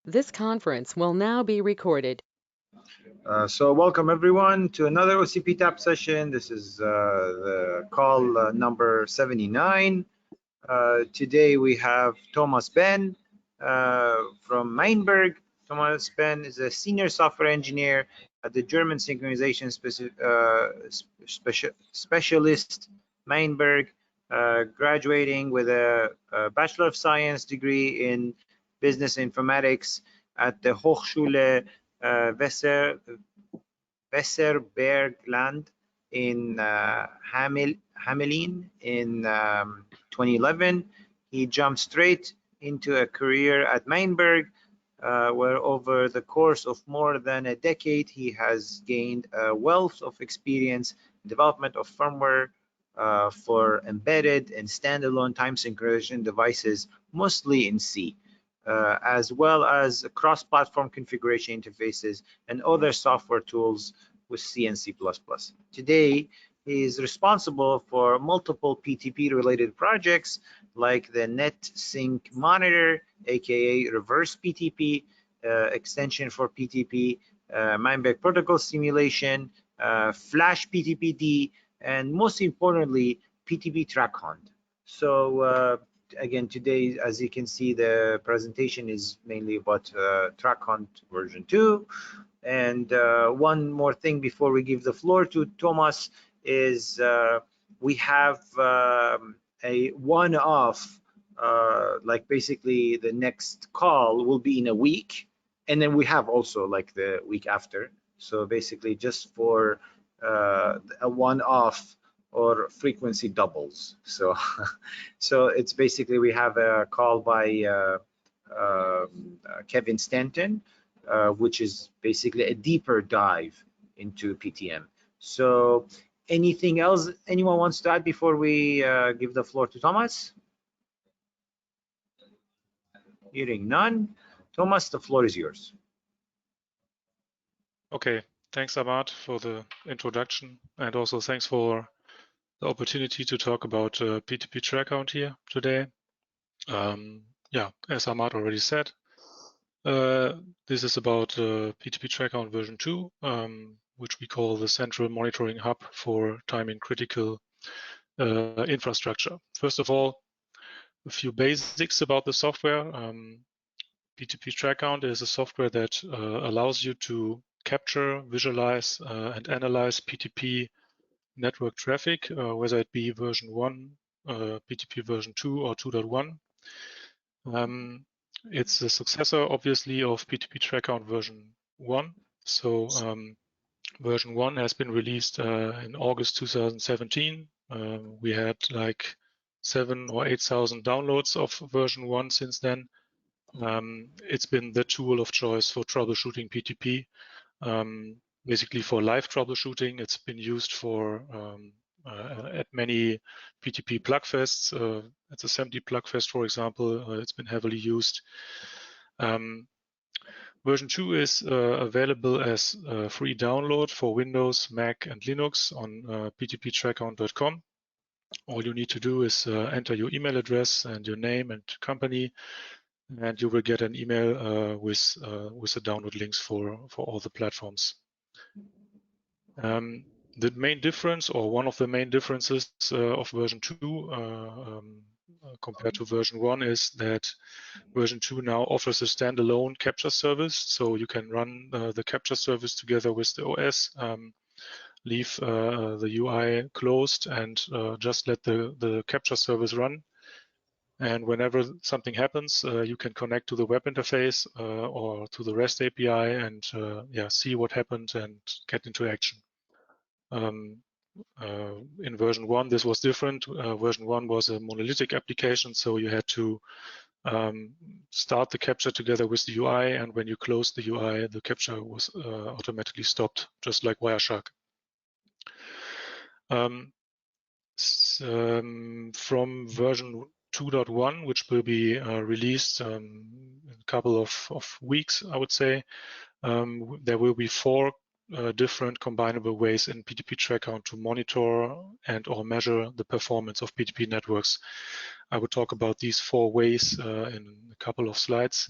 This conference will now be recorded. So welcome everyone to another OCP Tap session. This is the call number 79. Today we have Thomas Ben from Mainberg. Thomas Ben is a senior software engineer at the German synchronization specialist Mainberg, graduating with a Bachelor of Science degree in Business Informatics at the Hochschule Weserbergland in Hamelin in 2011. He jumped straight into a career at Mainberg, where over the course of more than a decade, he has gained a wealth of experience in development of firmware for embedded and standalone time synchronization devices, mostly in C. As well as cross-platform configuration interfaces and other software tools with C and C++. Today, he is responsible for multiple PTP-related projects like the NetSync Monitor, aka Reverse PTP, extension for PTP, Mainberg Protocol Simulation, Flash PTPD, and most importantly, PTP Track Hound. So again, today, as you can see, the presentation is mainly about Track Hunt version 2. And one more thing before we give the floor to Thomas is we have a one-off, like basically the next call will be in a week. And then we have also like the week after. So basically just for a one-off or frequency doubles. So, so it's basically we have a call by Kevin Stanton, which is basically a deeper dive into PTM. So, anything else anyone wants to add before we give the floor to Thomas? Hearing none. Thomas, the floor is yours. Okay, thanks Ahmad for the introduction, and also thanks for the opportunity to talk about PTP Track Hound here today. Yeah, as Ahmad already said, this is about PTP Track Hound version 2, which we call the central monitoring hub for timing critical infrastructure. First of all, a few basics about the software. PTP Track Hound is a software that allows you to capture, visualize, and analyze PTP network traffic, whether it be version 1, PTP version 2, or 2.1. It's the successor, obviously, of PTP Track Hound version 1. So version 1 has been released in August 2017. We had like 7,000 or 8,000 downloads of version 1 since then. It's been the tool of choice for troubleshooting PTP. Basically for live troubleshooting, it's been used for at many PTP plugfests. At the SMD plugfest, for example, it's been heavily used. Version 2 is available as a free download for Windows, Mac, and Linux on ptptrackhound.com. All you need to do is enter your email address and your name and company, and you will get an email with the download links for all the platforms. The main difference, or one of the main differences of version 2 compared to version 1 is that version 2 now offers a standalone capture service, so you can run the capture service together with the OS, leave the UI closed, and just let the capture service run. And whenever something happens, you can connect to the web interface or to the REST API and yeah, see what happened and get into action. In version 1, this was different. Version 1 was a monolithic application, so you had to start the capture together with the UI, and when you closed the UI, the capture was automatically stopped, just like Wireshark. From version 2.1, which will be released in a couple of weeks, I would say, there will be 4 different combinable ways in PTP Track Hound to monitor and or measure the performance of PTP networks. I will talk about these 4 ways in a couple of slides.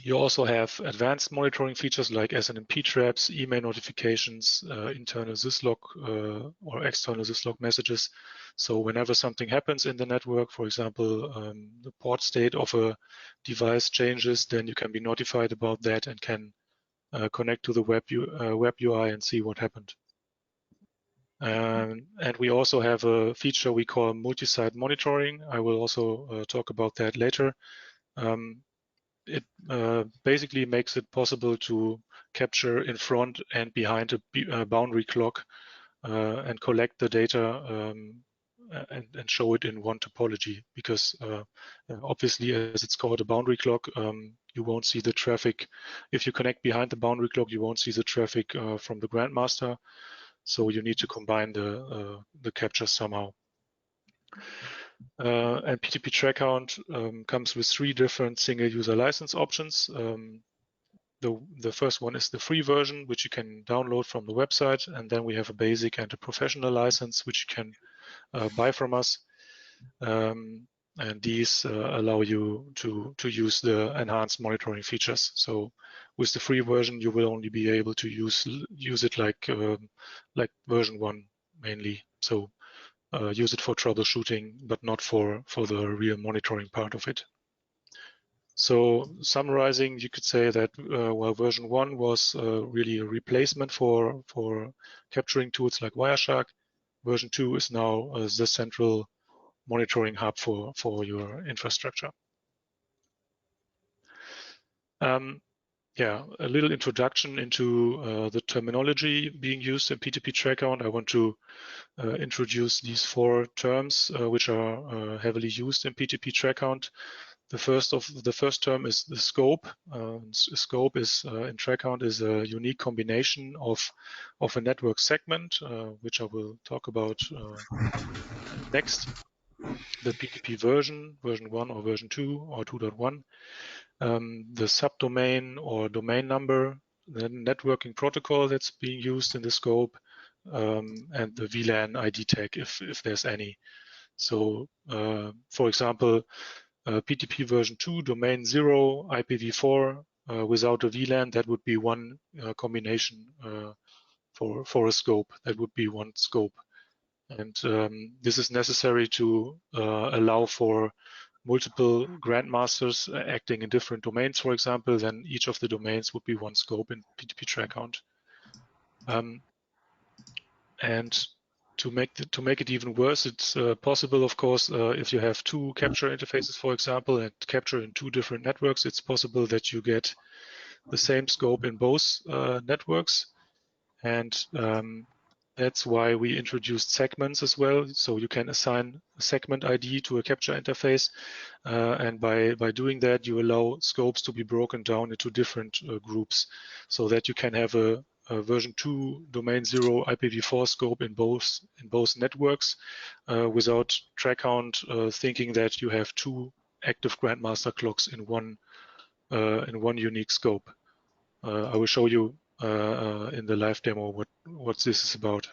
You also have advanced monitoring features like SNMP traps, email notifications, internal syslog or external syslog messages. So whenever something happens in the network, for example, the port state of a device changes, then you can be notified about that and can connect to the web UI and see what happened. And we also have a feature we call multi-site monitoring. I will also talk about that later. It basically makes it possible to capture in front and behind a boundary clock and collect the data and show it in one topology, because obviously, as it's called a boundary clock, you won't see the traffic. If you connect behind the boundary clock, you won't see the traffic from the grandmaster. So you need to combine the captures somehow. And PTP track count comes with 3 different single user license options. The first one is the free version, which you can download from the website. And then we have a basic and a professional license, which you can buy from us. And these allow you to use the enhanced monitoring features. So with the free version, you will only be able to use it like version 1 mainly. So use it for troubleshooting, but not for the real monitoring part of it. So summarizing, you could say that while version 1 was really a replacement for capturing tools like Wireshark, version 2 is now the central monitoring hub for your infrastructure. Yeah, a little introduction into the terminology being used in PTP track count. I want to introduce these 4 terms which are heavily used in PTP track count. The first term is the scope. Scope is in track count is a unique combination of a network segment, which I will talk about next. The PTP version 1 or version 2 or 2.1. The subdomain or domain number, the networking protocol that's being used in the scope, and the VLAN ID tag if there's any. So, for example, PTP version 2, domain 0, IPv4 without a VLAN, that would be one combination for a scope. That would be one scope. And this is necessary to allow for multiple grandmasters acting in different domains, for example. Then each of the domains would be one scope in PTP track count. And to make it even worse, it's possible, of course, if you have 2 capture interfaces, for example, and capture in 2 different networks, it's possible that you get the same scope in both networks. And that's why we introduced segments as well. So you can assign a segment ID to a capture interface. And by doing that, you allow scopes to be broken down into different groups so that you can have a version 2 domain 0 IPv4 scope in both networks without track count thinking that you have 2 active grandmaster clocks in one unique scope. I will show you in the live demo what this is about.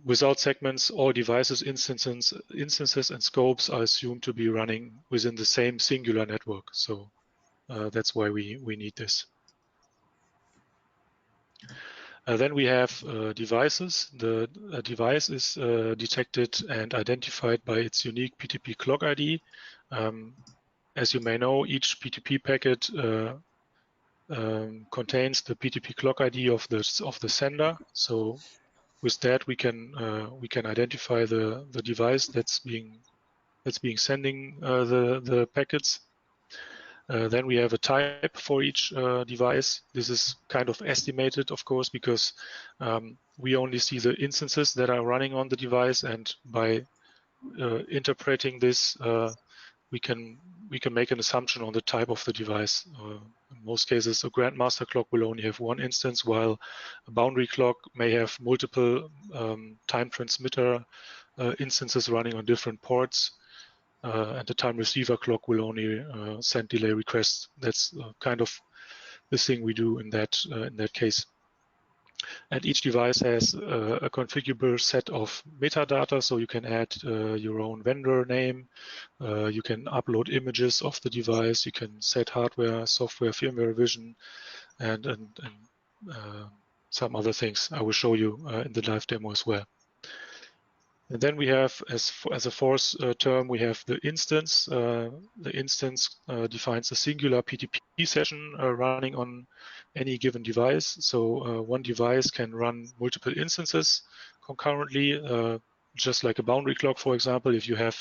Without segments, all devices, instances and scopes are assumed to be running within the same singular network. So that's why we need this. Then we have devices. The device is detected and identified by its unique PTP clock ID. As you may know, each PTP packet contains the PTP clock ID of the sender. So with that, we can identify the device that's being sending the packets. Then we have a type for each device. This is kind of estimated, of course, because we only see the instances that are running on the device, and by interpreting this, we can make an assumption on the type of the device. In most cases, a grandmaster clock will only have one instance, while a boundary clock may have multiple time transmitter instances running on different ports. And the time receiver clock will only send delay requests. That's kind of the thing we do in that case. And each device has a configurable set of metadata, so you can add your own vendor name, you can upload images of the device, you can set hardware, software, firmware revision, and some other things I will show you in the live demo as well. And then we have, as a fourth term, we have the instance. The instance defines a singular PTP session running on any given device. So one device can run multiple instances concurrently, just like a boundary clock, for example. If you have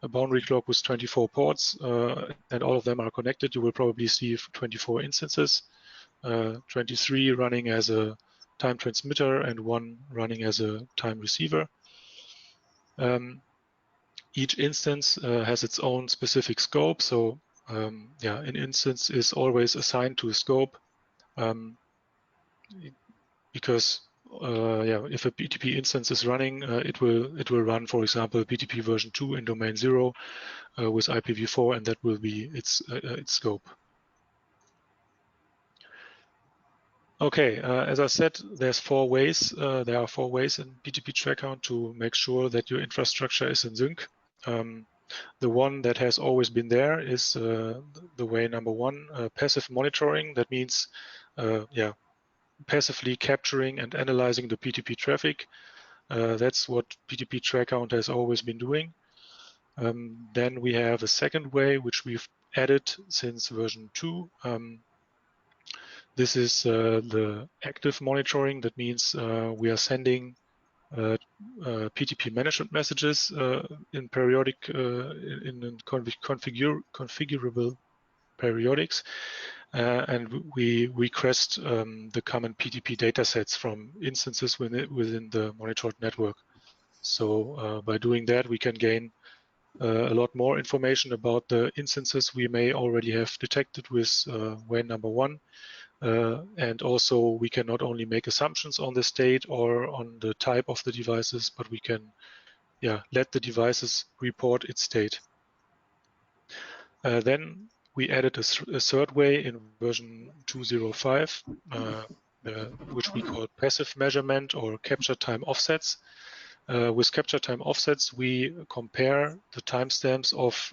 a boundary clock with 24 ports and all of them are connected, you will probably see 24 instances, 23 running as a time transmitter and 1 running as a time receiver. Each instance has its own specific scope. So yeah, an instance is always assigned to a scope because yeah, if a PTP instance is running, it will run, for example, PTP version 2 in domain 0 with IPv4, and that will be its scope. Okay, as I said, there's 4 ways. There are 4 ways in PTP TrackHound to make sure that your infrastructure is in sync. The one that has always been there is the way number 1, passive monitoring. That means, yeah, passively capturing and analyzing the PTP traffic. That's what PTP TrackHound has always been doing. Then we have a second way, which we've added since version 2. This is the active monitoring. That means we are sending PTP management messages in periodic, in configurable periodics, and we request the common PTP datasets from instances within the monitored network. So by doing that, we can gain a lot more information about the instances we may already have detected with way number 1. And also we can not only make assumptions on the state or on the type of the devices, but we can let the devices report its state. Then we added a third way in version 2.05, which we call passive measurement or capture time offsets. With capture time offsets, we compare the timestamps of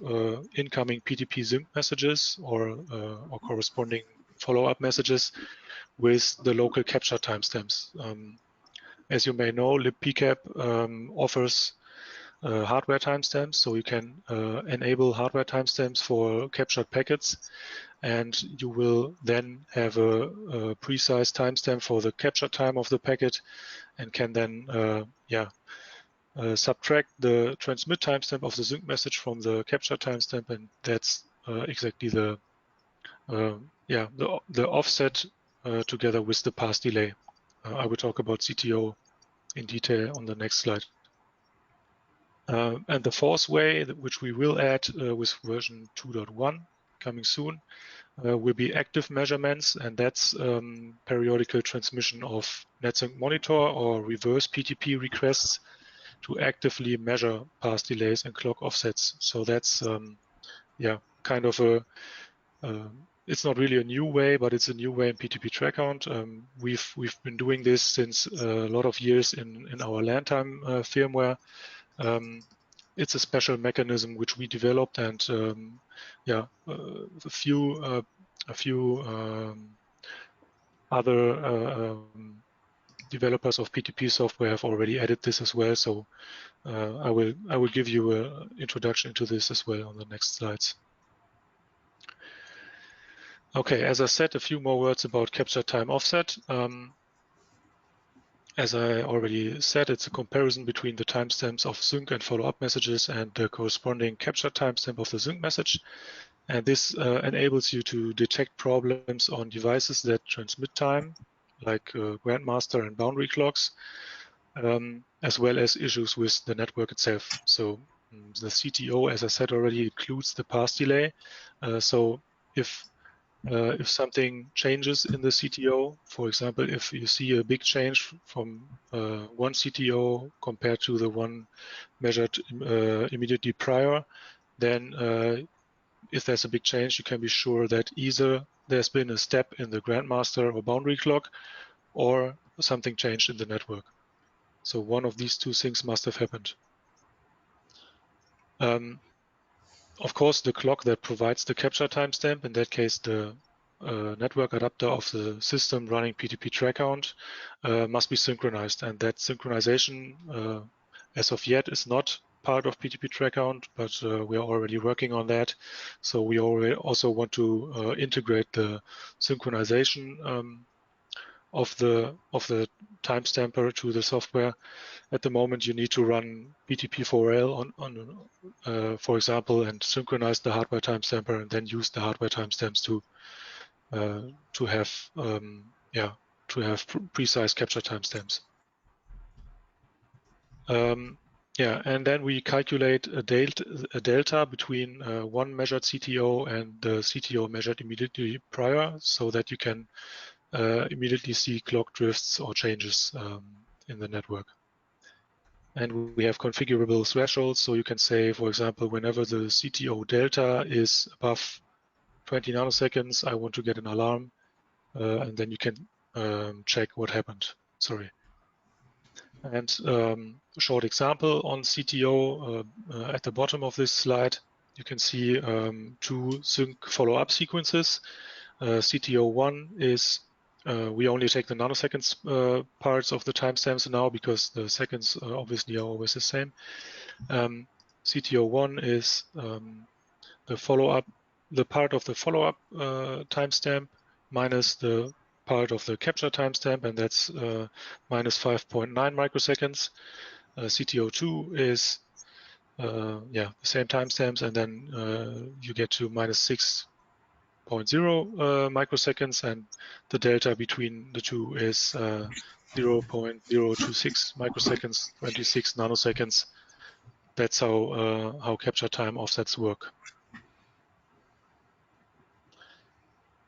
incoming PTP sync messages or corresponding follow-up messages with the local capture timestamps. As you may know, libpcap offers hardware timestamps, so you can enable hardware timestamps for captured packets, and you will then have a precise timestamp for the capture time of the packet, and can then subtract the transmit timestamp of the sync message from the capture timestamp, and that's exactly the offset together with the pass delay. I will talk about CTO in detail on the next slide. And the fourth way, which we will add with version 2.1 coming soon, will be active measurements, and that's periodical transmission of NetSync monitor or reverse PTP requests to actively measure pass delays and clock offsets. So that's kind of a it's not really a new way, but it's a new way in PTP TrackHound. We've been doing this since a lot of years in our LAN time firmware. It's a special mechanism which we developed, and a few other developers of PTP software have already added this as well. So I will give you an introduction into this as well on the next slides. Okay, as I said, a few more words about capture time offset. As I already said, it's a comparison between the timestamps of sync and follow-up messages and the corresponding capture timestamp of the sync message. And this enables you to detect problems on devices that transmit time, like grandmaster and boundary clocks, as well as issues with the network itself. So the CTO, as I said already, includes the pass delay. So if something changes in the CTO, for example, if you see a big change from one CTO compared to the one measured immediately prior, then if there's a big change, you can be sure that either there's been a step in the grandmaster or boundary clock, or something changed in the network. So one of these two things must have happened. Of course, the clock that provides the capture timestamp, in that case, the network adapter of the system running PTP track count, must be synchronized. And that synchronization, as of yet, is not part of PTP track count, but we are already working on that. So we also want to integrate the synchronization of the timestamper to the software. At the moment, you need to run PTP4L on for example, and synchronize the hardware timestamper, and then use the hardware timestamps to have precise capture timestamps. And then we calculate a delta between one measured CTO and the CTO measured immediately prior, so that you can immediately see clock drifts or changes in the network. And we have configurable thresholds, so you can say, for example, whenever the CTO delta is above 20 nanoseconds, I want to get an alarm, and then you can check what happened. Sorry. And a short example on CTO at the bottom of this slide, you can see two sync follow-up sequences. CTO1 is we only take the nanoseconds parts of the timestamps now, because the seconds obviously are always the same. CTO1 is the part of the follow-up timestamp minus the part of the capture timestamp, and that's minus 5.9 microseconds. CTO2 is the same timestamps, and then you get to minus 6.0 microseconds, and the delta between the two is 0.026 microseconds, 26 nanoseconds. That's how capture time offsets work.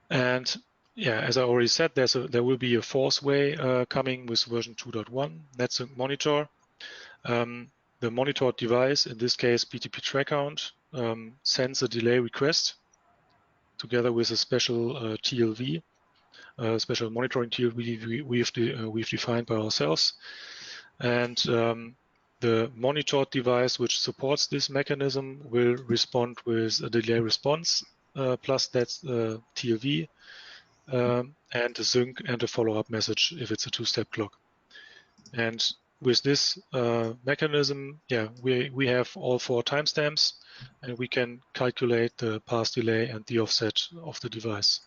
And yeah, as I already said, there will be a fourth way coming with version 2.1, NetSync Monitor. The monitored device, in this case PTP track count, sends a delay request together with a special TLV, special monitoring TLV we've defined by ourselves. And the monitored device which supports this mechanism will respond with a delay response plus that TLV and a sync and a follow-up message if it's a two-step clock. And with this mechanism, we have all four timestamps, and we can calculate the path delay and the offset of the device.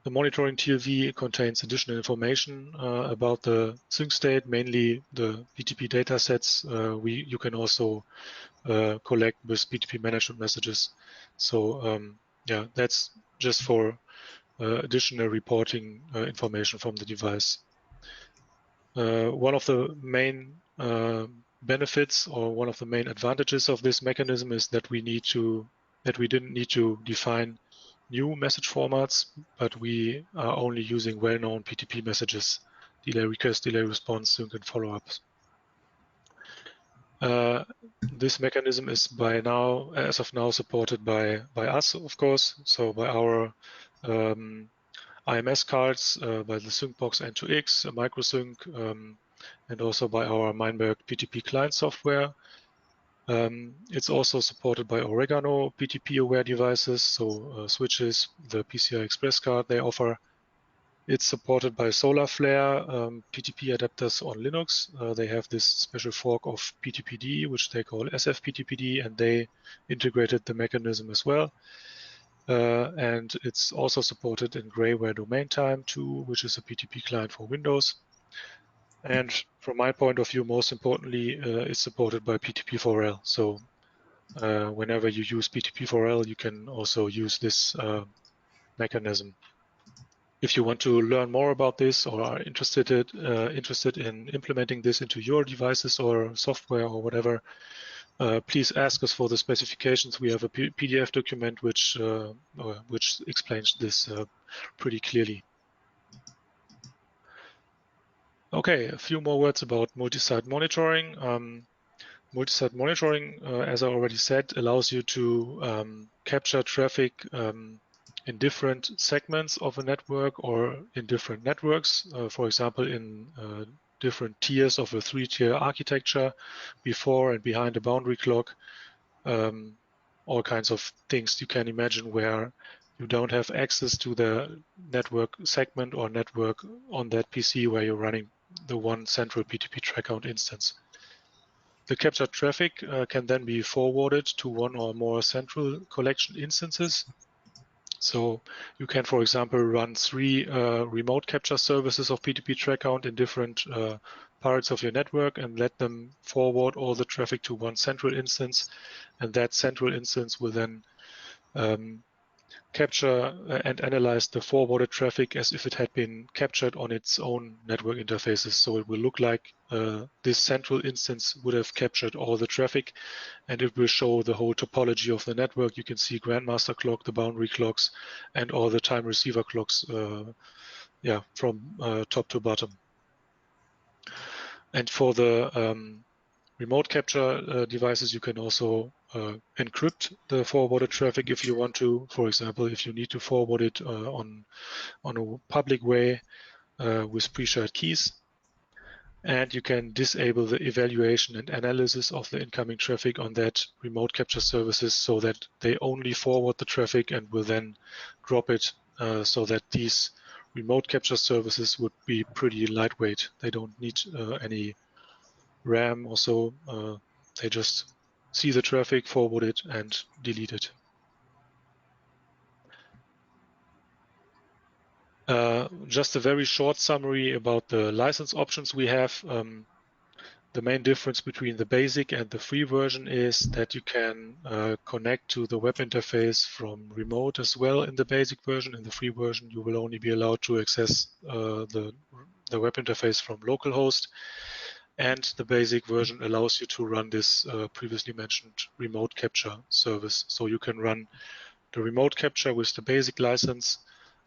The monitoring TLV contains additional information about the sync state, mainly the PTP datasets. You can also collect with PTP management messages. So that's just for additional reporting information from the device. One of the main benefits, or one of the main advantages of this mechanism, is that we didn't need to define new message formats, but we are only using well-known PTP messages: delay request, delay response, sync, and follow-ups. This mechanism is as of now, supported by us, of course, so by our IMS cards, by the SyncBox N2X, microsync, and also by our Meinberg PTP client software. It's also supported by Oregano PTP-aware devices, so switches, the PCI Express card they offer. It's supported by Solarflare PTP adapters on Linux. They have this special fork of PTPD, which they call SFPTPD, and they integrated the mechanism as well. And it's also supported in Grayware Domain Time 2, which is a PTP client for Windows. And from my point of view, most importantly, it's supported by PTP4L. So whenever you use PTP4L, you can also use this mechanism. If you want to learn more about this, or are interested in implementing this into your devices or software or whatever, please ask us for the specifications. We have a PDF document which explains this pretty clearly. Okay, a few more words about multi-site monitoring. Multi-site monitoring, as I already said, allows you to capture traffic in different segments of a network or in different networks, for example, in different tiers of a 3-tier architecture, before and behind a boundary clock, all kinds of things you can imagine where you don't have access to the network segment or network on that PC where you're running the one central PTP track count instance. The captured traffic can then be forwarded to one or more central collection instances. So you can, for example, run 3 remote capture services of PTP track count in different parts of your network and let them forward all the traffic to one central instance. And that central instance will then capture and analyze the forwarded traffic as if it had been captured on its own network interfaces. So it will look like this central instance would have captured all the traffic, and it will show the whole topology of the network. You can see grandmaster clock, the boundary clocks, and all the time receiver clocks from top to bottom. And for the remote capture devices, you can also encrypt the forwarded traffic if you want to. For example, if you need to forward it on a public way with pre-shared keys. And you can disable the evaluation and analysis of the incoming traffic on that remote capture services so that they only forward the traffic and will then drop it so that these remote capture services would be pretty lightweight. They don't need any RAM or so. They just see the traffic, forward it, and delete it. Just a very short summary about the license options we have. The main difference between the basic and the free version is that you can connect to the web interface from remote as well in the basic version. In the free version, you will only be allowed to access the web interface from localhost. And the basic version allows you to run this previously mentioned remote capture service. So you can run the remote capture with the basic license.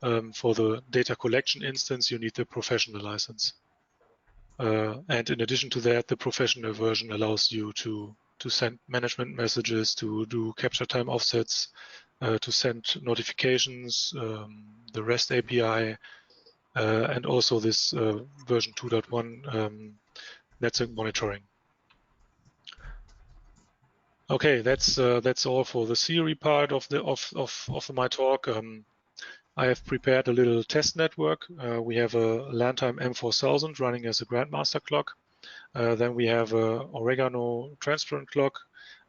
For the data collection instance, you need the professional license. And in addition to that, the professional version allows you to send management messages, to do capture time offsets, to send notifications, the REST API, and also this version 2.1 network monitoring. Okay, that's all for the theory part of my talk. I have prepared a little test network. We have a LANtime M4000 running as a grandmaster clock. Then we have a Oregano transparent clock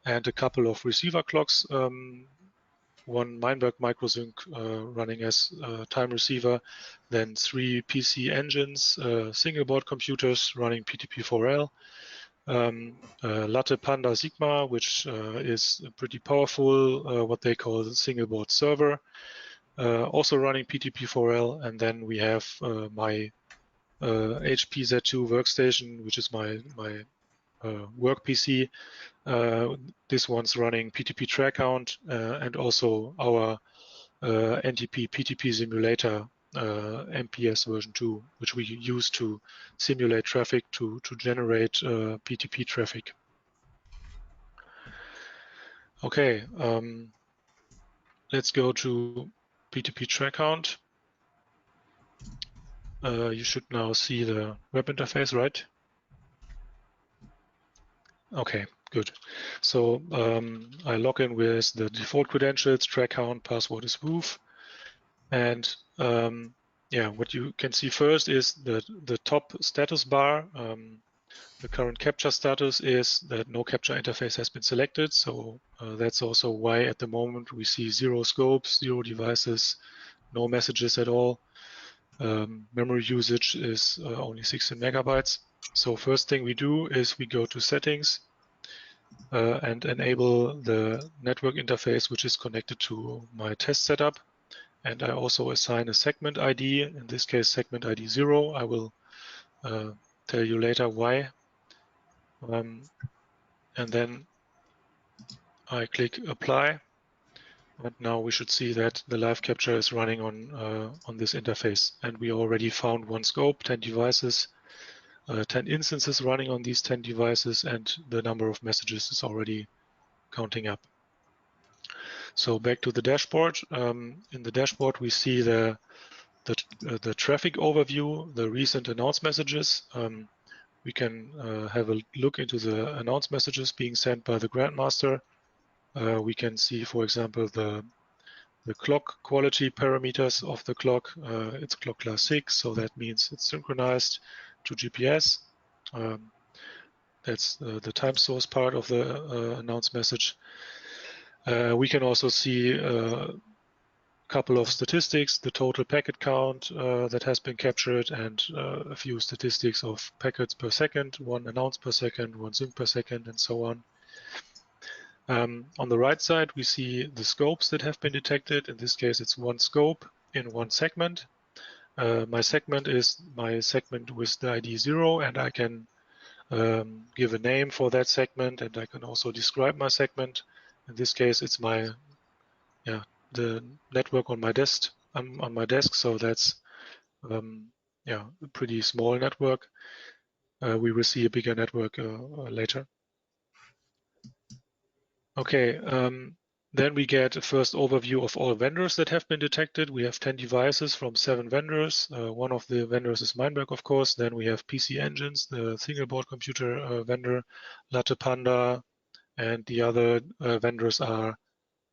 and a couple of receiver clocks. One Meinberg microsync running as a time receiver. Then 3 PC engines, single board computers running PTP4L. Latte Panda Sigma, which is pretty powerful, what they call a single board server. Also running PTP4L, and then we have my HP Z2 workstation, which is my work PC. This one's running PTP track count and also our NTP PTP simulator MPS version 2, which we use to simulate traffic to generate PTP traffic. Okay, let's go to PTP track count. You should now see the web interface, right? Okay, good. So I log in with the default credentials, track count, password is woof. And what you can see first is the top status bar. The current capture status is that no capture interface has been selected. So that's also why at the moment we see 0 scopes, 0 devices, no messages at all. Memory usage is only 16 megabytes. So first thing we do is we go to settings and enable the network interface, which is connected to my test setup. And I also assign a segment ID, in this case, segment ID 0. I will tell you later why. And then I click apply. And now we should see that the live capture is running on this interface. And we already found 1 scope, 10 devices, 10 instances running on these 10 devices, and the number of messages is already counting up. So back to the dashboard. In the dashboard, we see the traffic overview, the recent announced messages. We can have a look into the announced messages being sent by the Grandmaster. We can see, for example, the clock quality parameters of the clock. It's clock class 6, so that means it's synchronized to GPS. That's the time source part of the announced message. We can also see a couple of statistics, the total packet count that has been captured, and a few statistics of packets per second, one announced per second, one sync per second, and so on. On the right side, we see the scopes that have been detected. In this case, it's one scope in one segment. My segment is my segment with the ID 0, and I can give a name for that segment, and I can also describe my segment. In this case, it's the network on my desk. On my desk, so that's a pretty small network. We will see a bigger network later. Okay, then we get a first overview of all vendors that have been detected. We have 10 devices from 7 vendors. One of the vendors is Meinberg, of course. Then we have PC Engines, the single board computer vendor, Latte Panda, and the other vendors are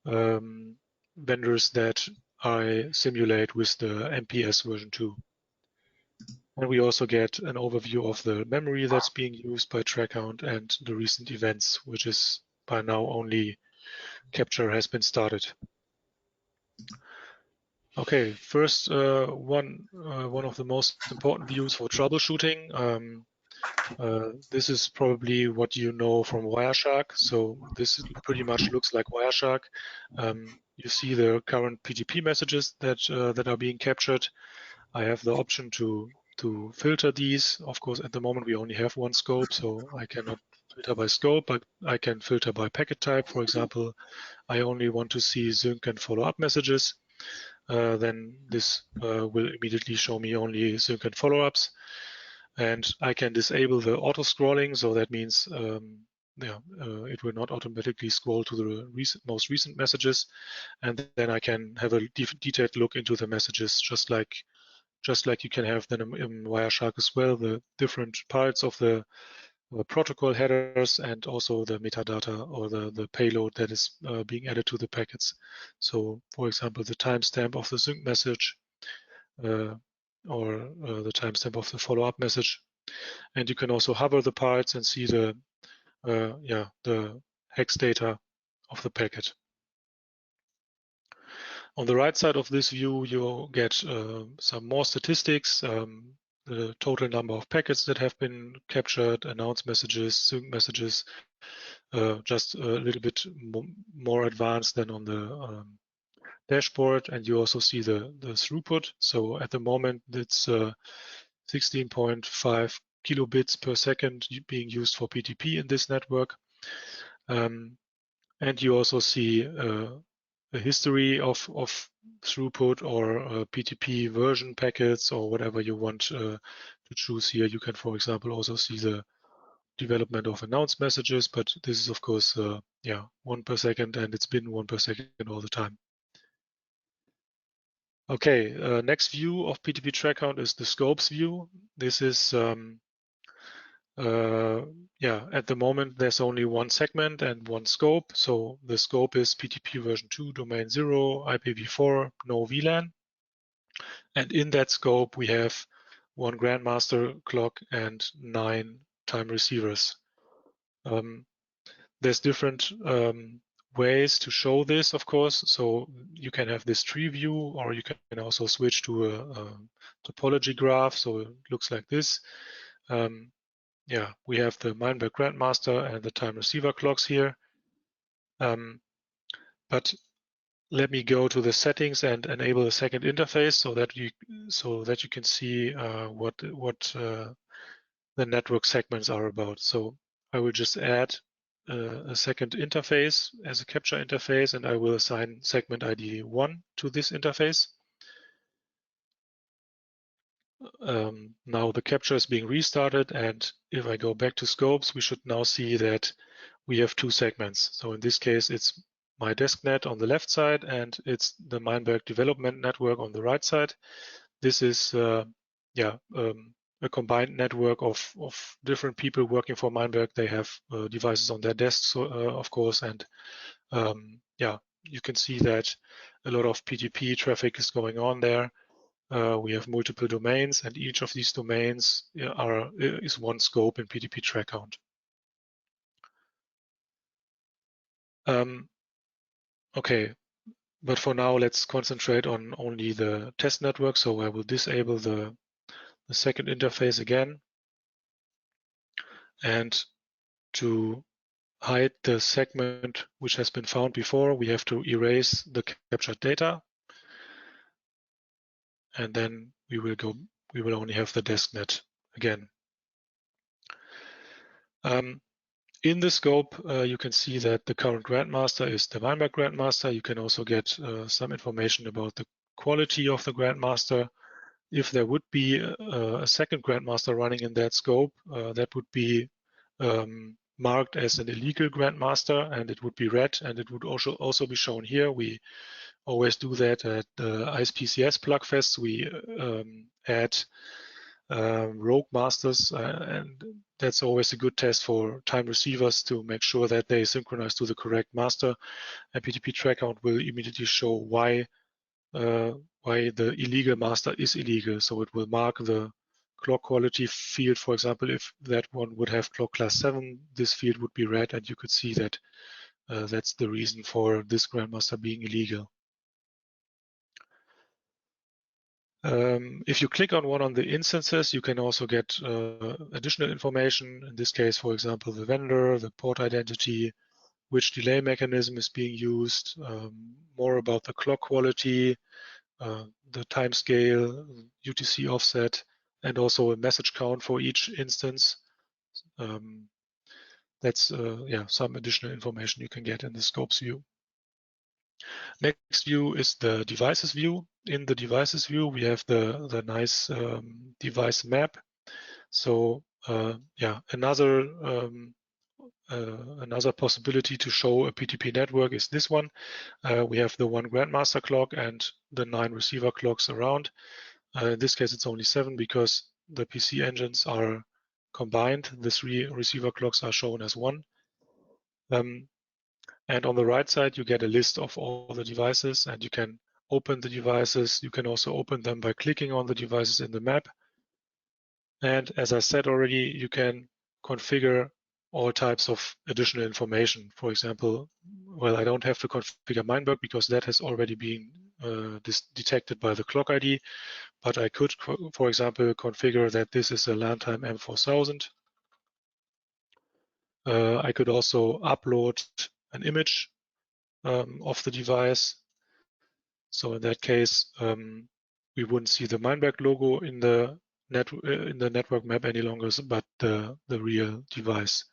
vendors that I simulate with the MPS version 2. And we also get an overview of the memory that's being used by TrackHound and the recent events, which is by now only capture has been started. Okay, first one of the most important views for troubleshooting. This is probably what you know from Wireshark. So this pretty much looks like Wireshark. You see the current PTP messages that are being captured. I have the option to filter these. Of course, at the moment we only have one scope, so I cannot filter by scope, but I can filter by packet type. For example, I only want to see sync and follow-up messages. Then this will immediately show me only sync and follow-ups. And I can disable the auto scrolling, so that means it will not automatically scroll to the most recent messages, and then I can have a detailed look into the messages, just like you can have them in Wireshark as well, the different parts of the protocol headers and also the metadata or the payload that is being added to the packets. So, for example, the timestamp of the sync message or the timestamp of the follow-up message. And you can also hover the parts and see the hex data of the packet. On the right side of this view, you get some more statistics, the total number of packets that have been captured, announced messages, sync messages, just a little bit more advanced than on the dashboard. And you also see the throughput. So at the moment, it's 16.5 kilobits per second being used for PTP in this network. And you also see a history of throughput or PTP version packets or whatever you want to choose here. You can, for example, also see the development of announced messages, but this is of course 1 per second, and it's been 1 per second all the time. Okay, next view of PTP TrackHound is the scopes view. This is at the moment, there's only one segment and one scope. So the scope is PTP version 2, domain 0, IPv4, no VLAN. And in that scope, we have one Grandmaster clock and 9 time receivers. There's different ways to show this, of course. So you can have this tree view, or you can also switch to a topology graph. So it looks like this. We have the Meinberg Grandmaster and the time receiver clocks here. But let me go to the settings and enable a second interface so that you can see what the network segments are about. So I will just add a second interface as a capture interface, and I will assign segment ID 1 to this interface. Now the capture is being restarted, and if I go back to scopes, we should now see that we have 2 segments. So in this case, it's my DeskNet on the left side, and it's the Meinberg development network on the right side. This is a combined network of different people working for Meinberg. They have devices on their desks, of course, and you can see that a lot of PTP traffic is going on there. We have multiple domains, and each of these domains is one scope in PTP track count. Okay, but for now, let's concentrate on only the test network. So I will disable the second interface again. And to hide the segment which has been found before, we have to erase the captured data. And then we will only have the DeskNet again. In the scope, you can see that the current grandmaster is the Meinberg grandmaster. You can also get some information about the quality of the grandmaster. If there would be a second grandmaster running in that scope, that would be marked as an illegal grandmaster, and it would be red, and it would also be shown here. We always do that at the ISPCS plugfests. We add rogue masters, and that's always a good test for time receivers to make sure that they synchronize to the correct master. And PTP track count will immediately show why the illegal master is illegal. So it will mark the clock quality field. For example, if that one would have clock class 7, this field would be red, and you could see that that's the reason for this grandmaster being illegal. If you click on one of the instances, you can also get additional information. In this case, for example, the vendor, the port identity, which delay mechanism is being used, more about the clock quality, the time scale, UTC offset, and also a message count for each instance. That's some additional information you can get in the scopes view. Next view is the devices view. In the devices view, we have the nice device map. So another possibility to show a PTP network is this one. We have the one grandmaster clock and the 9 receiver clocks around. In this case, it's only 7 because the PC engines are combined. The 3 receiver clocks are shown as 1. And on the right side, you get a list of all the devices, and you can open the devices. You can also open them by clicking on the devices in the map. And as I said already, you can configure all types of additional information. For example, well, I don't have to configure Meinberg because that has already been detected by the clock ID, but I could, for example, configure that this is a LAN time M4000. I could also upload an image of the device. So in that case, we wouldn't see the Meinberg logo in the network map any longer, but the real device.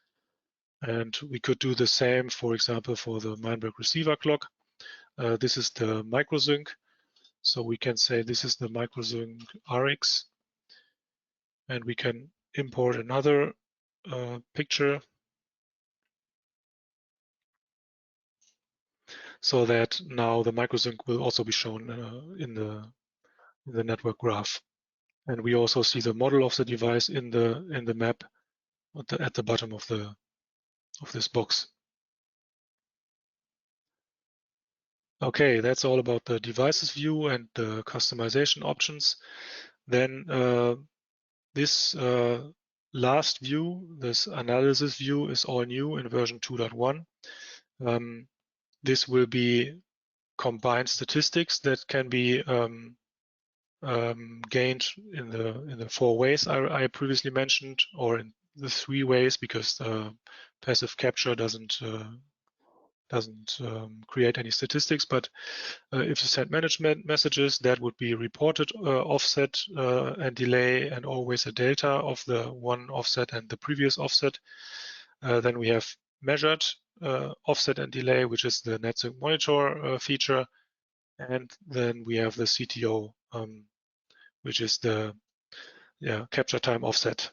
And we could do the same, for example, for the Meinberg receiver clock. This is the microsync. So we can say this is the microsync RX. And we can import another picture so that now the microsync will also be shown in the network graph. And we also see the model of the device in the map at the bottom of this box. Okay, that's all about the devices view and the customization options. Then this last view, this analysis view, is all new in version 2.1. This will be combined statistics that can be gained in the 4 ways I previously mentioned, or in the 3 ways, because passive capture doesn't create any statistics. But if you send management messages, that would be reported offset and delay, and always a delta of the one offset and the previous offset. Then we have measured offset and delay, which is the NetSync monitor feature. And then we have the CTO, which is the capture time offset.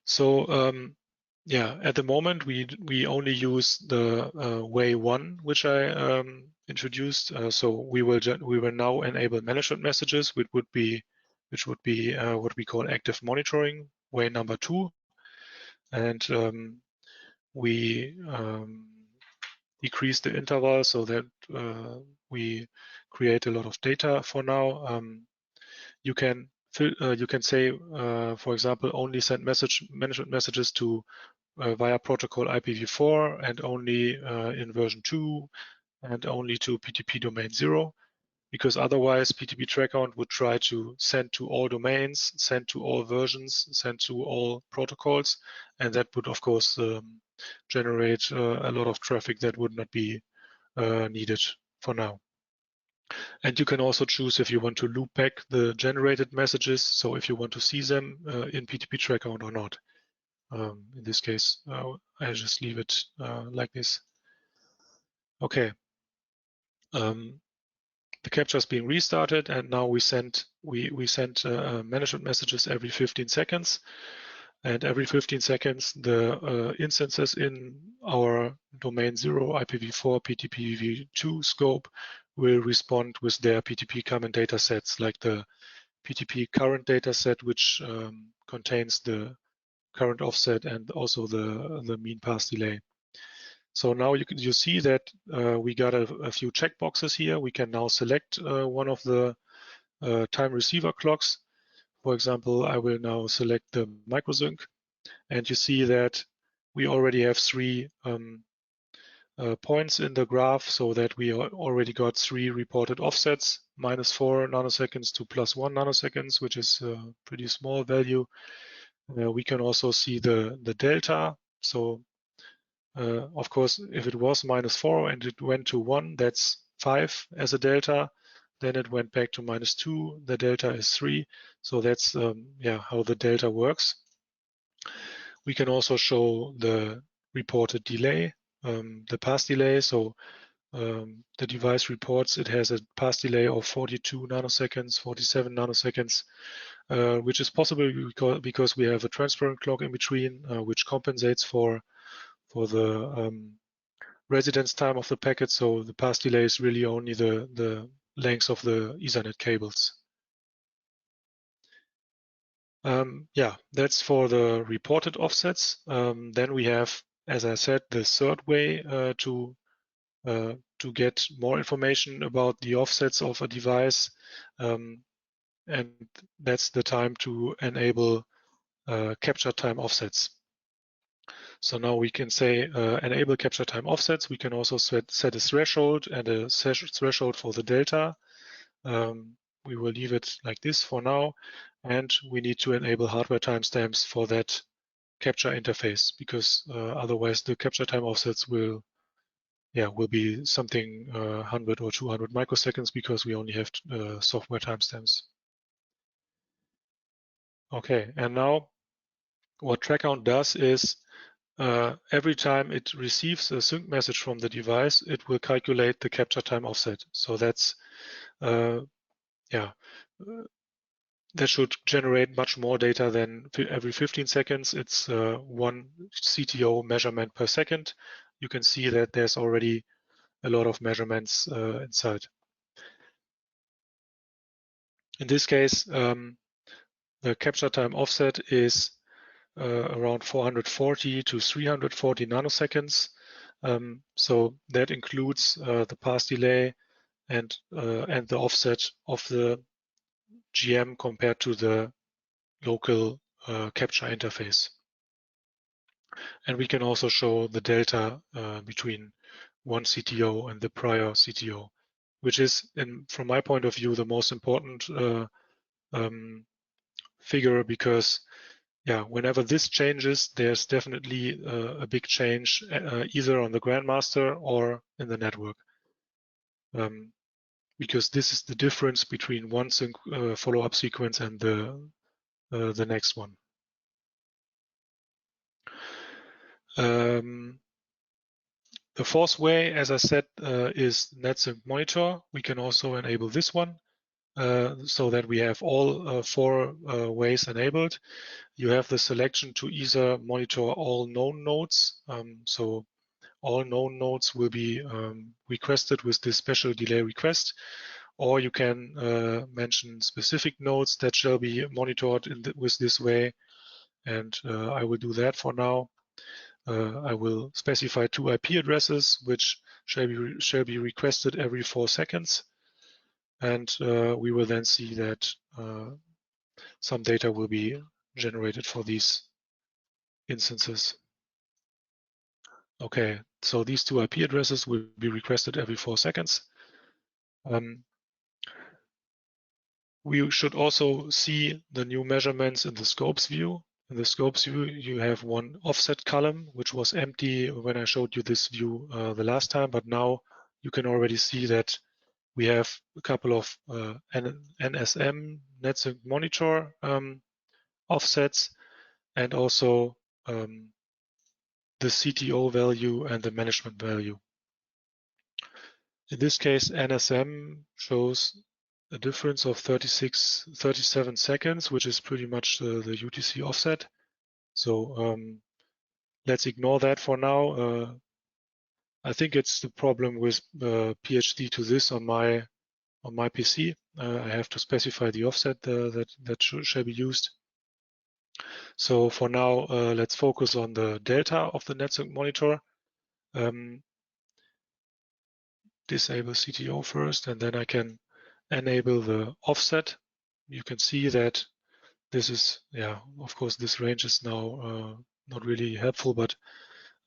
So yeah, at the moment we only use the way 1, which I introduced. So we will now enable management messages, which would be what we call active monitoring, way number 2, and we decrease the interval so that we create a lot of data for now. You can say, for example, only send management messages to via protocol IPv4 and only in version 2 and only to PTP domain 0, because otherwise PTP TrackHound would try to send to all domains, send to all versions, send to all protocols, and that would of course generate a lot of traffic that would not be needed for now. And you can also choose if you want to loop back the generated messages, so if you want to see them in PTP TrackHound or not. In this case, I just leave it like this. Okay. The captcha is being restarted, and now we send management messages every 15 seconds. And every 15 seconds, the instances in our domain 0 IPv4 PTPv2 scope will respond with their PTP common data sets, like the PTP current data set, which contains the current offset and also the mean pass delay. So now you see that we got a few checkboxes here. We can now select one of the time receiver clocks. For example, I will now select the microsync, and you see that we already have 3 points in the graph, so that we already got 3 reported offsets, -4 nanoseconds to +1 nanoseconds, which is a pretty small value. We can also see the delta. So of course, if it was -4 and it went to 1, that's 5 as a delta. Then it went back to -2. The delta is 3. So that's how the delta works. We can also show the reported delay, the pass delay. So the device reports it has a pass delay of 42 nanoseconds, 47 nanoseconds, which is possible because we have a transparent clock in between, which compensates for the residence time of the packet. So the pass delay is really only the length of the Ethernet cables. That's for the reported offsets. Then we have, as I said, the third way to get more information about the offsets of a device, and that's the time to enable capture time offsets. So now we can say enable capture time offsets. We can also set a threshold and a threshold for the delta. We will leave it like this for now. And we need to enable hardware timestamps for that capture interface, because otherwise the capture time offsets will be something 100 or 200 microseconds, because we only have software timestamps. Okay, and now what TrackHound does is every time it receives a sync message from the device, it will calculate the capture time offset. So that's that should generate much more data than every 15 seconds. It's 1 CTO measurement per second. You can see that there's already a lot of measurements inside. In this case, the capture time offset is around 440 to 340 nanoseconds. So that includes the pass delay and the offset of the GM compared to the local capture interface. And we can also show the delta between one CTO and the prior CTO, which is, from my point of view, the most important figure, because whenever this changes, there's definitely a big change either on the grandmaster or in the network, because this is the difference between one follow-up sequence and the next one. The fourth way, as I said, is NetSync monitor. We can also enable this one. so that we have all 4 ways enabled. You have the selection to either monitor all known nodes. So all known nodes will be requested with this special delay request, or you can mention specific nodes that shall be monitored with this way. And I will do that for now. I will specify 2 IP addresses, which shall be requested every 4 seconds. And we will then see that some data will be generated for these instances. Okay, so these 2 IP addresses will be requested every 4 seconds. We should also see the new measurements in the scopes view. In the scopes view, you have one offset column, which was empty when I showed you this view the last time, but now you can already see that we have a couple of NSM, NetSync monitor offsets, and also the CTO value and the management value. In this case, NSM shows a difference of 37 seconds, which is pretty much the UTC offset. So let's ignore that for now. I think it's the problem with PhD to this on my PC. I have to specify the offset that shall be used. So for now, let's focus on the delta of the NetSync monitor. Disable CTO first, and then I can enable the offset. You can see that this is, yeah, of course, this range is now not really helpful, but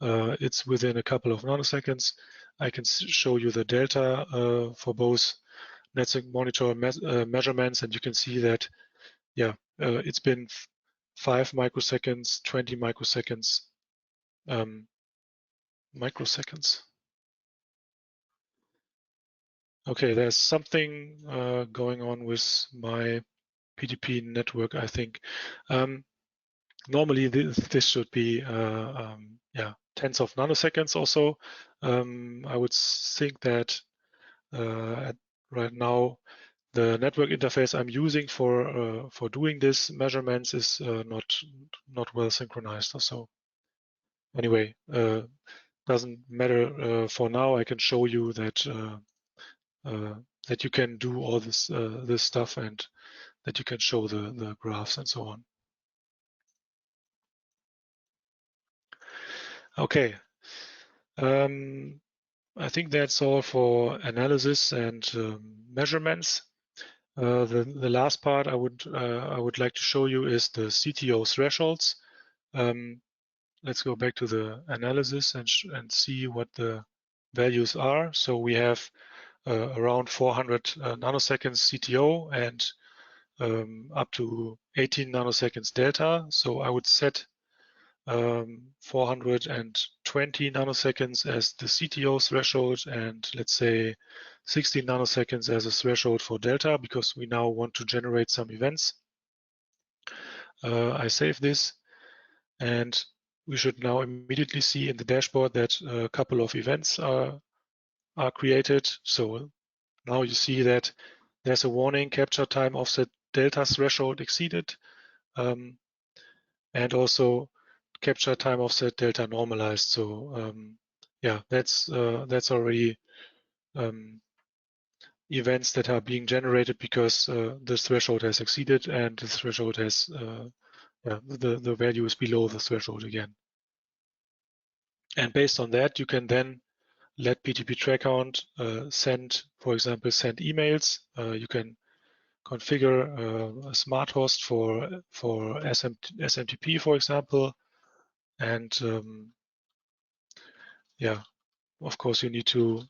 it's within a couple of nanoseconds. I can show you the delta for both NetSync monitor measurements, and you can see that, yeah, it's been 5 microseconds, 20 microseconds, Okay, there's something going on with my PTP network, I think. Normally, this should be yeah, tens of nanoseconds or so. I would think that right now the network interface I'm using for doing this measurements is not well synchronized or so. Anyway, doesn't matter for now. I can show you that that you can do all this this stuff and that you can show the graphs and so on. Okay. I think that's all for analysis and measurements. The last part I would like to show you is the CTO thresholds. Let's go back to the analysis and see what the values are. So we have around 400 nanoseconds CTO and up to 18 nanoseconds delta. So I would set 420 nanoseconds as the CTO threshold and let's say 16 nanoseconds as a threshold for delta because we now want to generate some events. I save this and we should now immediately see in the dashboard that a couple of events are created. So now you see that there's a warning, capture time offset delta threshold exceeded, and also capture time offset delta normalized. So yeah, that's already events that are being generated because the threshold has exceeded and the threshold has yeah, the value is below the threshold again. And based on that, you can then let PTP track count send, for example, send emails. You can configure a smart host for SMTP, for example, and yeah, of course, you need to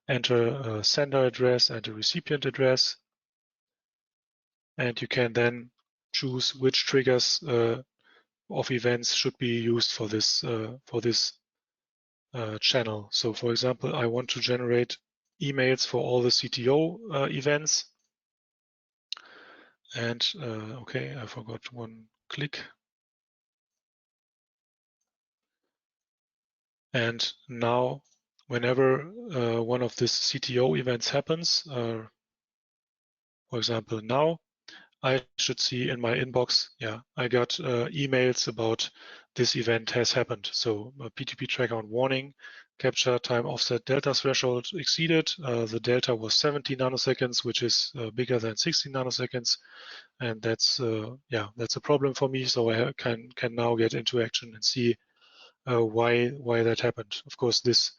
enter a sender address and a recipient address, and you can then choose which triggers of events should be used for this channel. So, for example, I want to generate emails for all the CTO events. And okay, I forgot one click. And now, whenever one of these CTO events happens, For example, now I should see in my inbox, yeah, I got emails about this event has happened. So a PTP track on warning, capture time offset delta threshold exceeded. The delta was 70 nanoseconds, which is bigger than 60 nanoseconds. And that's, yeah, that's a problem for me. So I can now get into action and see why that happened. Of course, this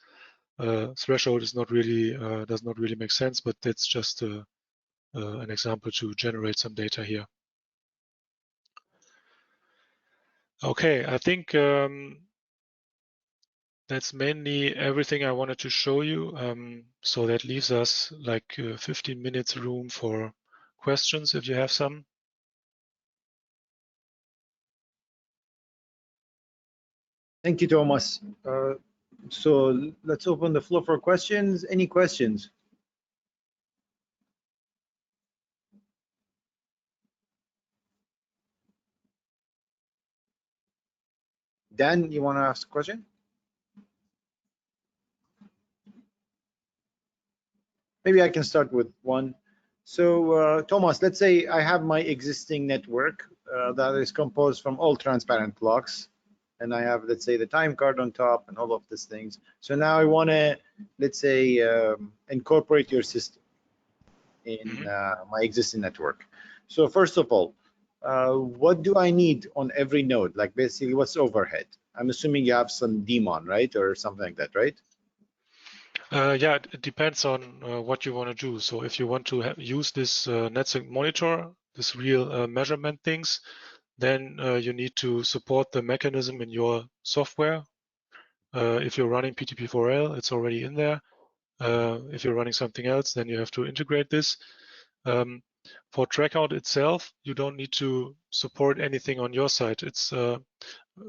threshold is not really, does not really make sense, but that's just an example to generate some data here. Okay, I think that's mainly everything I wanted to show you. So that leaves us like 15 minutes room for questions if you have some. Thank you, Thomas. So let's open the floor for questions. Any questions? Dan, you want to ask a question? Maybe I can start with one. So Thomas, let's say I have my existing network that is composed from all transparent blocks, and I have, let's say, the time card on top and all of these things. So now I want to, let's say, incorporate your system in my existing network. So first of all, what do I need on every node? Like basically what's overhead? I'm assuming you have some daemon, right? Or something like that, right? Yeah, it depends on what you want to do. So if you want to use this NetSync monitor, this real measurement things, then you need to support the mechanism in your software. If you're running PTP4L, it's already in there. If you're running something else, then you have to integrate this. For trackout itself, you don't need to support anything on your side. It's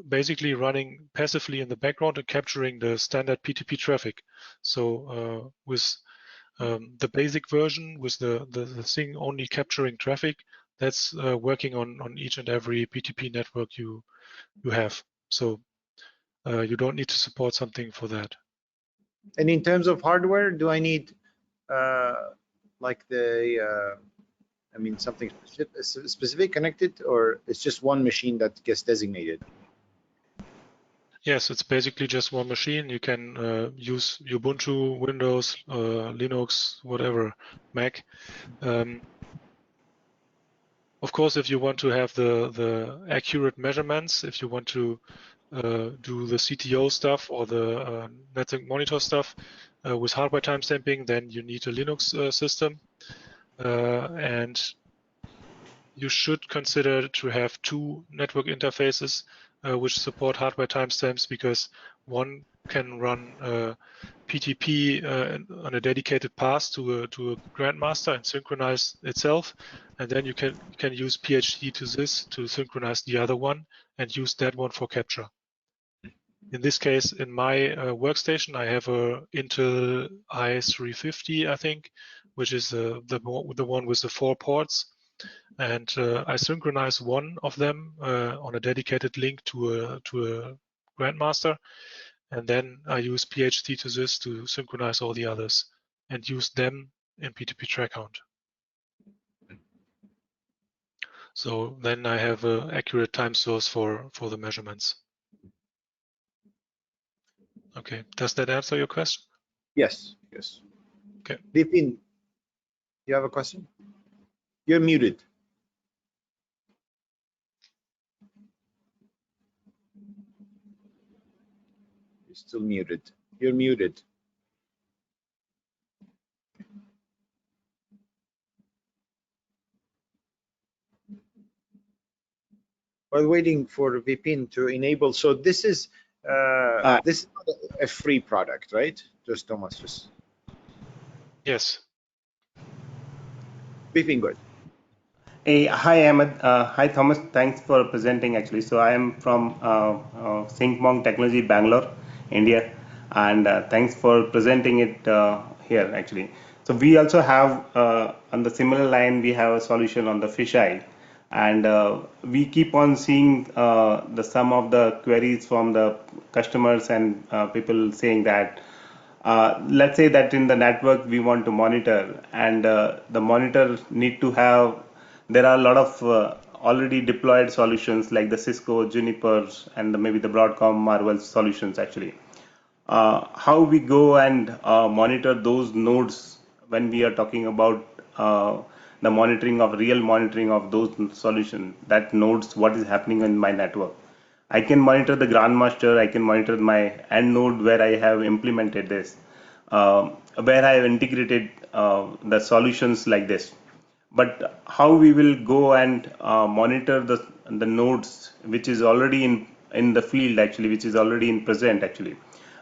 basically running passively in the background and capturing the standard PTP traffic. So with the basic version, with the thing only capturing traffic, that's working on each and every PTP network you have. So you don't need to support something for that. And in terms of hardware, do I need like I mean, something specific connected, or it's just one machine that gets designated? Yes, it's basically just one machine. You can use Ubuntu, Windows, Linux, whatever, Mac. Of course, if you want to have the accurate measurements, if you want to do the CTO stuff or the NetSync monitor stuff with hardware timestamping, then you need a Linux system. And you should consider to have two network interfaces which support hardware timestamps, because one can run PTP on a dedicated path to a grandmaster and synchronize itself, and then you can use PHD to this to synchronize the other one and use that one for capture. In this case, in my workstation, I have a Intel i350, I think, which is the one with the 4 ports. And I synchronize one of them on a dedicated link to a grandmaster, and then I use PHD to this to synchronize all the others and use them in PTP track count. So then I have an accurate time source for the measurements. Okay, does that answer your question? Yes, yes. Okay. Vipin, you have a question? You're muted. You're still muted. You're muted. While waiting for Vipin to enable, so this is not a free product, right? Just Thomas, just Yes. Vipin, good. Hey, hi Ahmed. Hi Thomas. Thanks for presenting. Actually, so I am from SyncMonk Technology, Bangalore, India, and thanks for presenting it here. Actually, so we also have on the similar line, we have a solution on the fisheye, and we keep on seeing the some of the queries from the customers and people saying that let's say that in the network we want to monitor, and the monitor need to have, there are a lot of already deployed solutions like the Cisco, Junipers, and maybe the Broadcom, Marvell solutions actually. How we go and monitor those nodes when we are talking about the monitoring of real monitoring of those solutions, that nodes, what is happening in my network. I can monitor the grandmaster, I can monitor my end node where I have implemented this, where I have integrated the solutions like this. But how we will go and monitor the nodes which is already in the field actually, which is already in present actually,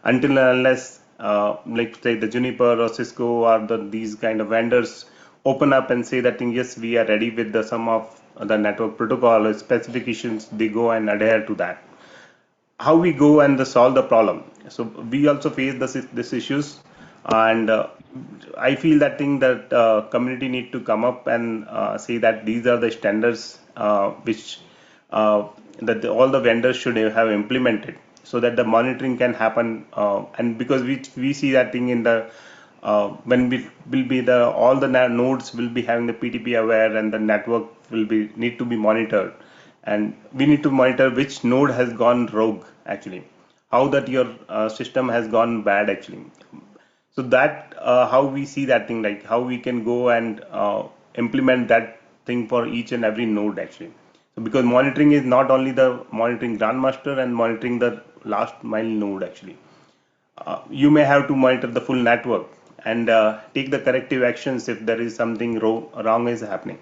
until and unless like say the Juniper or Cisco or these kind of vendors open up and say that yes, we are ready with the some of the network protocol or specifications, they go and adhere to that. How we go and solve the problem. So we also face this issues, and I feel that thing that community need to come up and say that these are the standards which that all the vendors should have implemented, so that the monitoring can happen. And because we see that thing in the when we will be the all the nodes will be having the PTP aware, and the network will be need to be monitored, and we need to monitor which node has gone rogue actually, how that your system has gone bad actually. So that how we see that thing, like how we can go and implement that thing for each and every node actually. So because monitoring is not only the monitoring grandmaster and monitoring the last mile node actually, you may have to monitor the full network and take the corrective actions if there is something wrong is happening.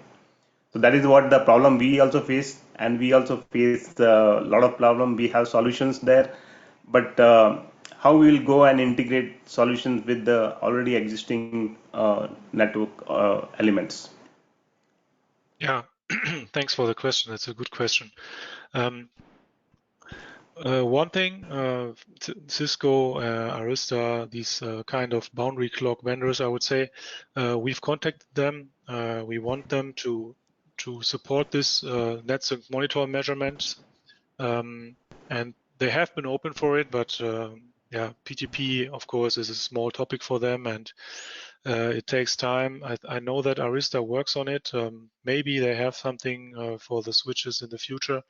So that is what the problem we also face, and we also face a lot of problem. We have solutions there, but how we will go and integrate solutions with the already existing network elements. Yeah, thanks for the question. That's a good question. One thing, Cisco, Arista, these kind of boundary clock vendors, I would say, we've contacted them. We want them to support this NetSync monitor measurements, and they have been open for it. But yeah, PTP, of course, is a small topic for them, and it takes time. I know that Arista works on it. Maybe they have something for the switches in the future.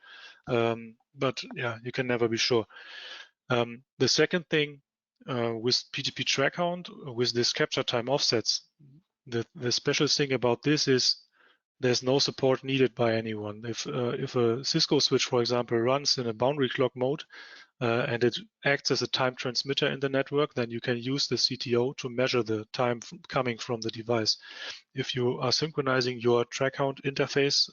But yeah, you can never be sure. The second thing with PTP track Hound, with this capture time offsets, the special thing about this is there's no support needed by anyone. If a Cisco switch, for example, runs in a boundary clock mode and it acts as a time transmitter in the network, then you can use the CTO to measure the time coming from the device. If you are synchronizing your track Hound interface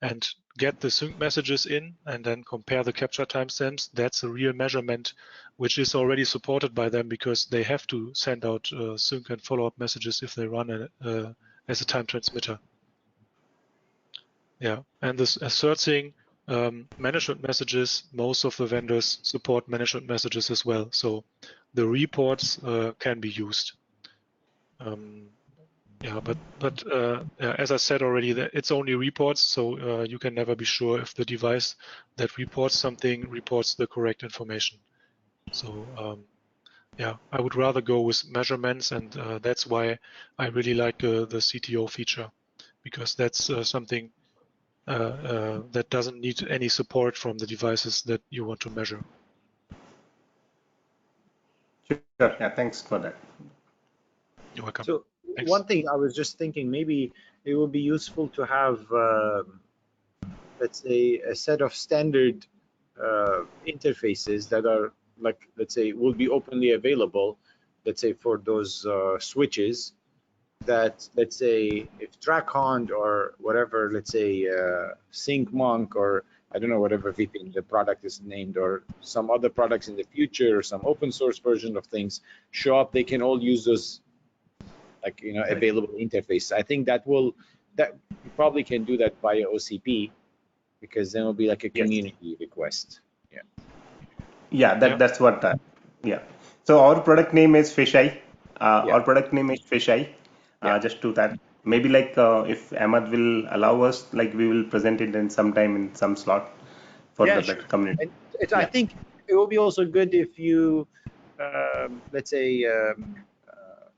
and get the sync messages in and then compare the capture timestamps, that's a real measurement which is already supported by them, because they have to send out sync and follow-up messages if they run as a time transmitter. Yeah, and this third thing, management messages, most of the vendors support management messages as well. So the reports can be used. Yeah, but as I said already, it's only reports, so you can never be sure if the device that reports something reports the correct information. So yeah, I would rather go with measurements, and that's why I really like the CTO feature, because that's something that doesn't need any support from the devices that you want to measure. Sure, yeah, thanks for that. You're welcome. So Thanks. one thing I was just thinking, maybe it would be useful to have, let's say, a set of standard interfaces that are like, let's say, will be openly available, let's say, for those switches, that, let's say, if TrackHound or whatever, let's say SyncMonk, or I don't know, whatever VPN the product is named, or some other products in the future, or some open source version of things show up, they can all use those, like, you know, available interface. I think that you probably can do that via OCP, because then it'll be like a community request. Yeah. Yeah, that's what. Yeah. So our product name is Fisheye. Yeah. Our product name is Fisheye. Just to that. Maybe like if Ahmad will allow us, like we will present it in some time in some slot for the Sure. community. And I think it will be also good if you let's say,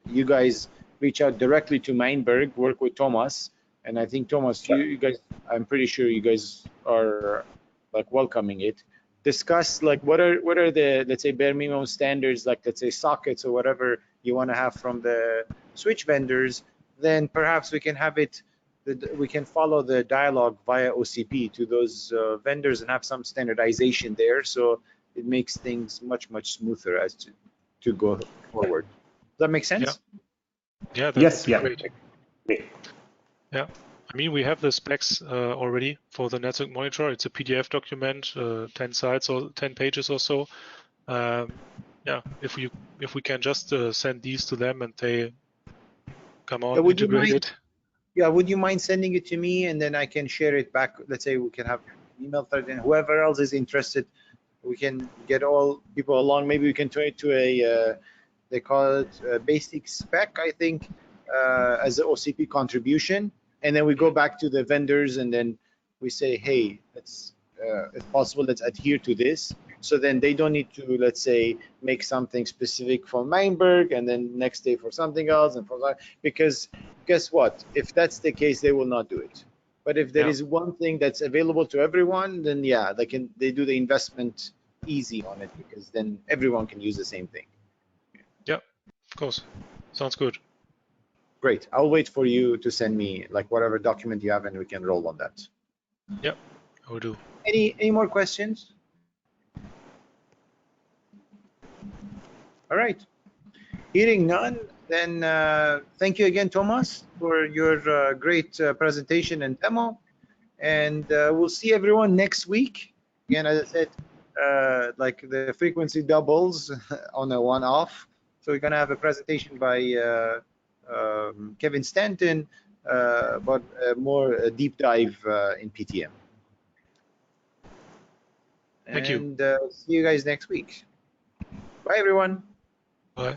you guys reach out directly to Meinberg, work with Thomas, and I think Thomas, you guys, I'm pretty sure you guys are like welcoming it. Discuss like what are the, let's say, bare minimum standards, like let's say sockets or whatever you want to have from the switch vendors. Then perhaps we can have it, we can follow the dialogue via OCP to those vendors and have some standardization there, so it makes things much smoother as to go forward. Does that make sense? Yeah, that Yes, would be yeah. great. Great. Yeah, I mean, we have the specs already for the network monitor. It's a PDF document, 10 sites or 10 pages or so. Yeah, if we can just send these to them and they come on Would you mind? integrated. Yeah, would you mind sending it to me and then I can share it back? Let's say we can have an email thread, and whoever else is interested, we can get all people along. Maybe we can turn it to a they call it a basic spec, I think, as an OCP contribution, and then we go back to the vendors and then we say, hey, let's if possible, let's adhere to this. So then they don't need to, let's say, make something specific for Meinberg and then next day for something else and for that, because guess what? If that's the case, they will not do it. But if there is one thing that's available to everyone, then yeah, they do the investment easy on it, because then everyone can use the same thing. Yeah, of course. Sounds good. Great. I'll wait for you to send me like whatever document you have, and we can roll on that. Yeah, I will do. Any more questions? All right. Hearing none, then thank you again, Thomas, for your great presentation and demo. And we'll see everyone next week. Again, as I said, like the frequency doubles on a one-off. So we're gonna have a presentation by Kevin Stanton, but more a deep dive in PTM. Thank you. And see you guys next week. Bye, everyone. Bye.